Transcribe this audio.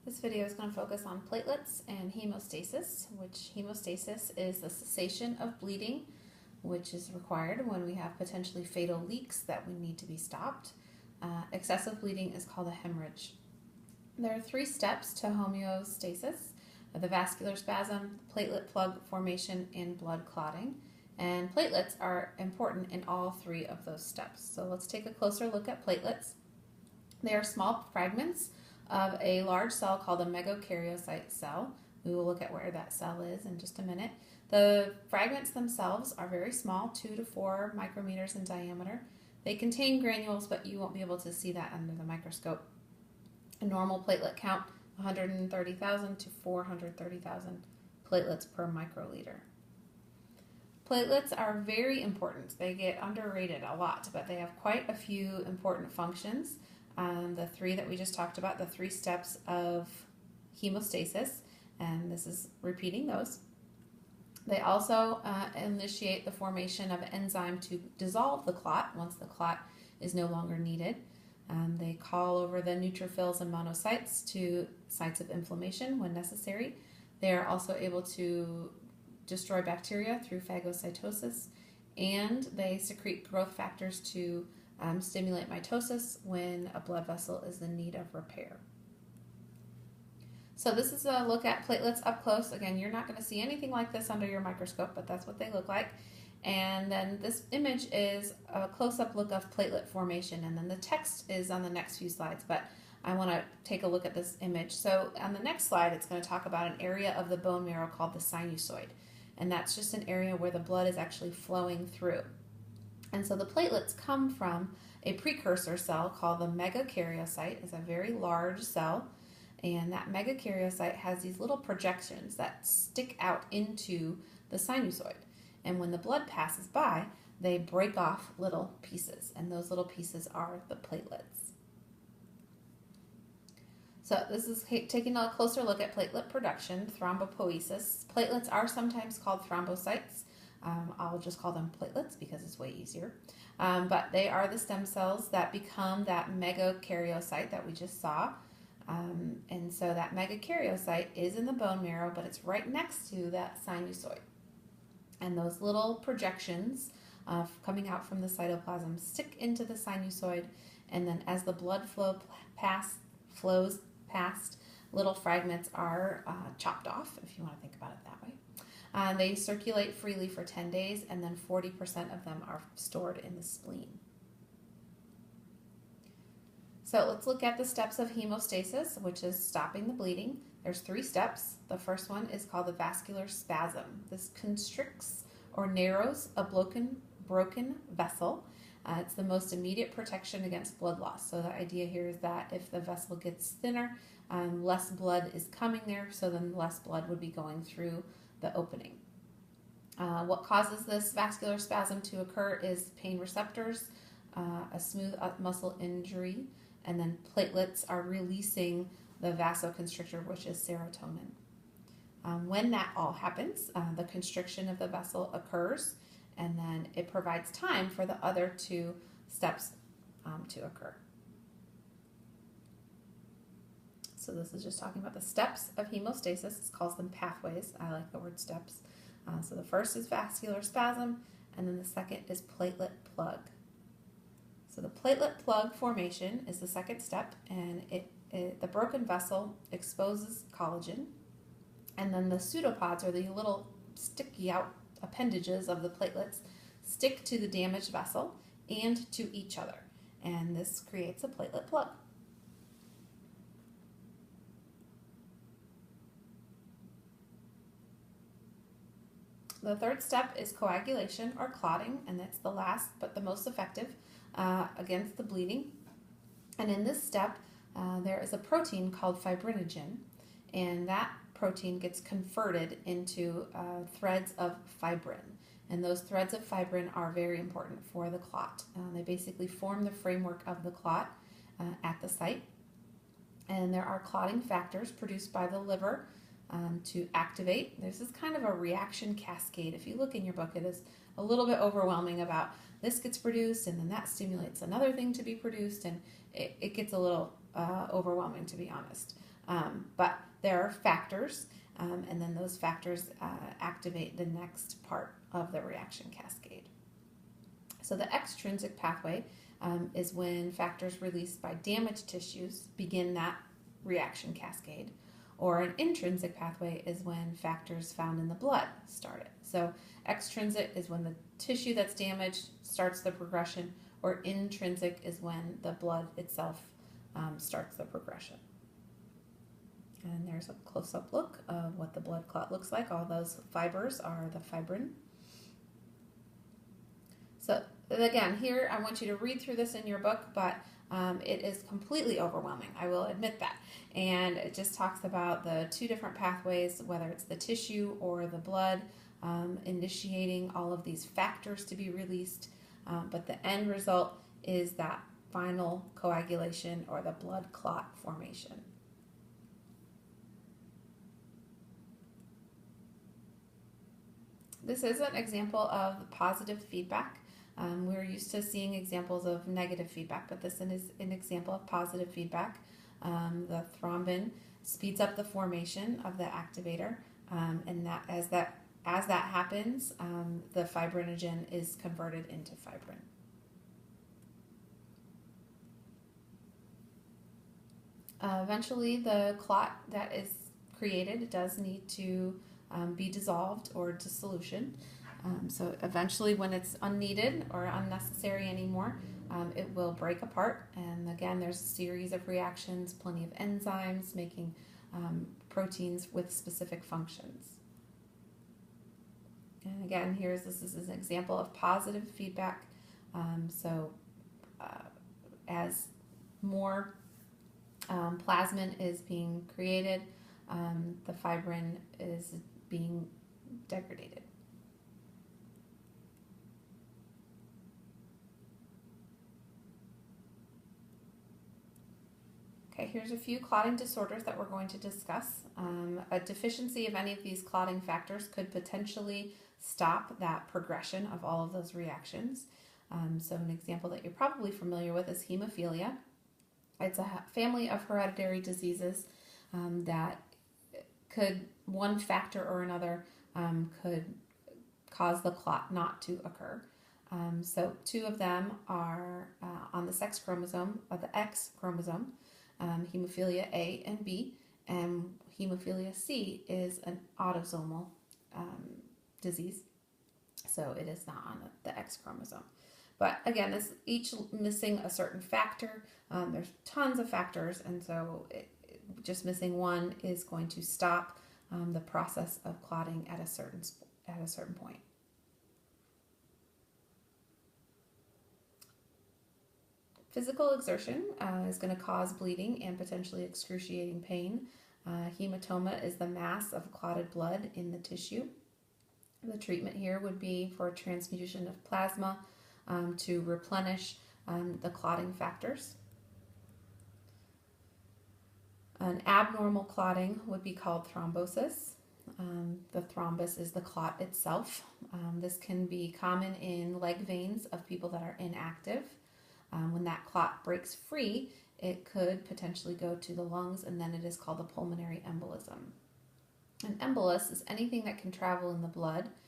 This video is going to focus on platelets and hemostasis, which hemostasis is the cessation of bleeding, which is required when we have potentially fatal leaks that we need to be stopped. Excessive bleeding is called a hemorrhage. There are 3 steps to homeostasis: the vascular spasm, platelet plug formation, and blood clotting. And platelets are important in all 3 of those steps. So let's take a closer look at platelets. They are small fragments of a large cell called a megakaryocyte cell. We will look at where that cell is in just a minute. The fragments themselves are very small, 2 to 4 micrometers in diameter. They contain granules, but you won't be able to see that under the microscope. A normal platelet count, 130,000 to 430,000 platelets per microliter. Platelets are very important. They get underrated a lot, but they have quite a few important functions. The 3 that we just talked about, the 3 steps of hemostasis, and this is repeating those. They also initiate the formation of an enzyme to dissolve the clot once the clot is no longer needed. They call over the neutrophils and monocytes to sites of inflammation when necessary. They are also able to destroy bacteria through phagocytosis, and they secrete growth factors to stimulate mitosis when a blood vessel is in need of repair. So this is a look at platelets up close. Again, you're not going to see anything like this under your microscope, but that's what they look like. And then this image is a close-up look of platelet formation, and then the text is on the next few slides, but I want to take a look at this image. So on the next slide, it's going to talk about an area of the bone marrow called the sinusoid, and that's just an area where the blood is actually flowing through. And so the platelets come from a precursor cell called the megakaryocyte. It's a very large cell, and that megakaryocyte has these little projections that stick out into the sinusoid. And when the blood passes by, they break off little pieces, and those little pieces are the platelets. So this is taking a closer look at platelet production, thrombopoiesis. Platelets are sometimes called thrombocytes. I'll just call them platelets because it's way easier. But they are the stem cells that become that megakaryocyte that we just saw. And so that megakaryocyte is in the bone marrow, but it's right next to that sinusoid. And those little projections coming out from the cytoplasm stick into the sinusoid, and then as the blood flows past, little fragments are chopped off, if you want to think about it that way. They circulate freely for 10 days, and then 40% of them are stored in the spleen. So let's look at the steps of hemostasis, which is stopping the bleeding. There's 3 steps. The first one is called the vascular spasm. This constricts or narrows a broken vessel. It's the most immediate protection against blood loss. So the idea here is that if the vessel gets thinner, less blood is coming there, so then less blood would be going through the opening. What causes this vascular spasm to occur is pain receptors, a smooth muscle injury, and then platelets are releasing the vasoconstrictor, which is serotonin. When that all happens, the constriction of the vessel occurs, and then it provides time for the other 2 steps to occur. So this is just talking about the steps of hemostasis. It calls them pathways. I like the word steps. So the first is vascular spasm, and then the second is platelet plug. So the platelet plug formation is the second step, and the broken vessel exposes collagen, and then the pseudopods, or the little sticky out appendages of the platelets, stick to the damaged vessel and to each other, and this creates a platelet plug. The third step is coagulation or clotting, and that's the last but the most effective against the bleeding. And in this step, there is a protein called fibrinogen, and that protein gets converted into threads of fibrin. And those threads of fibrin are very important for the clot. They basically form the framework of the clot at the site. And there are clotting factors produced by the liver to activate. This is kind of a reaction cascade. If you look in your book, it is a little bit overwhelming about this gets produced and then that stimulates another thing to be produced, and it gets a little overwhelming, to be honest. But there are factors, and then those factors activate the next part of the reaction cascade. So the extrinsic pathway is when factors released by damaged tissues begin that reaction cascade, or an intrinsic pathway is when factors found in the blood start it. So extrinsic is when the tissue that's damaged starts the progression, or intrinsic is when the blood itself starts the progression. And there's a close-up look of what the blood clot looks like. All those fibers are the fibrin. So again, here I want you to read through this in your book, but it is completely overwhelming. I will admit that. And it just talks about the two different pathways, whether it's the tissue or the blood, initiating all of these factors to be released. But the end result is that final coagulation or the blood clot formation. This is an example of positive feedback. We're used to seeing examples of negative feedback, but this is an example of positive feedback. The thrombin speeds up the formation of the activator, and that as that happens, the fibrinogen is converted into fibrin. Eventually, the clot that is created does need to be dissolved or dissolution. So eventually, when it's unneeded or unnecessary anymore, it will break apart. And again, there's a series of reactions, plenty of enzymes making proteins with specific functions. And again, this is an example of positive feedback. As more plasmin is being created, the fibrin is being degraded. Okay, here's a few clotting disorders that we're going to discuss. A deficiency of any of these clotting factors could potentially stop that progression of all of those reactions. So an example that you're probably familiar with is hemophilia. It's a family of hereditary diseases that one factor or another could cause the clot not to occur. So two of them are on the sex chromosome, or the X chromosome, hemophilia A and B, and hemophilia C is an autosomal disease, so it is not on the X chromosome. But again, this each missing a certain factor. There's tons of factors, and so just missing one is going to stop the process of clotting at a certain point. Physical exertion is going to cause bleeding and potentially excruciating pain. Hematoma is the mass of clotted blood in the tissue. The treatment here would be for transfusion of plasma to replenish the clotting factors. An abnormal clotting would be called thrombosis. The thrombus is the clot itself. This can be common in leg veins of people that are inactive. When that clot breaks free, it could potentially go to the lungs, and then it is called a pulmonary embolism. An embolus is anything that can travel in the blood